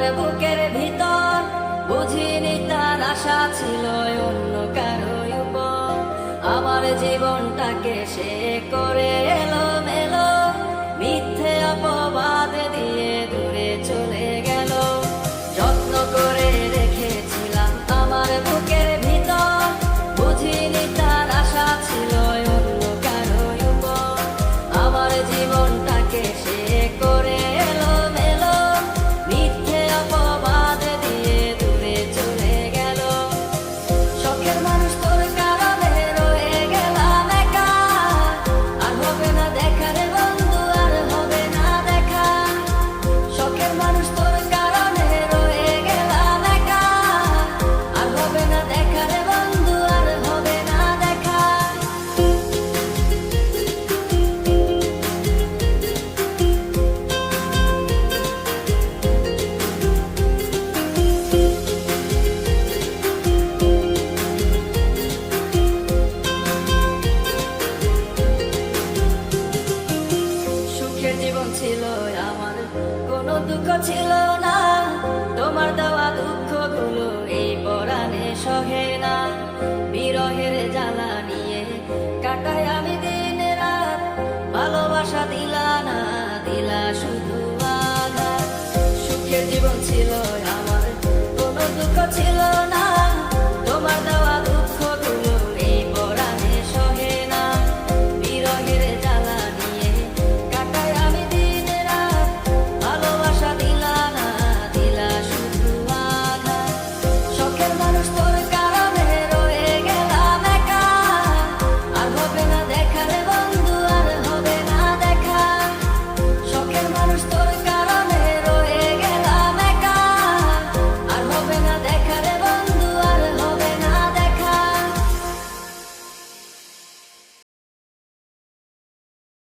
আমার বুকের ভিতর, বুঝিনি তার আশা ছিল অন্য কারো উপর। আমার জীবনটাকে সে করে এলোমেলো, মিথ্যে অপবাদ দিয়ে দূরে চলে গেল। যত্ন করে রেখেছিলাম আমার বুকের ভিতর, বুঝিনি তার আশা ছিল অন্য কারো উপর। আমার জীবনটাকে সে করে এলোমেলো, মিথ্যে অপবাদ দিয়ে দূরে চলে গেল। শখের মানুষ তোর কারণে রয়ে গেলাম একা, আর হবে না দেখা রে বন্ধু, আর হবে না দেখা। শখের মানুষ তোর কারণে রয়ে গেলাম একা, আর হবে না দেখা রে বন্ধু, আর হবে না দেখা। সুখের জীবন ছিল আমার, কোনো দুঃখ ছিল না। তোমার দেওয়া দুঃখগুলো এই পরাণে সহে না। বিরহের জ্বালা নিয়ে কাটাই আমি দিন রাত, ভালোবাসা দিলা না, দিলা শুধু আঘাত। সুখের জীবন ছিল আমার, কোনো দুঃখ ছিল না।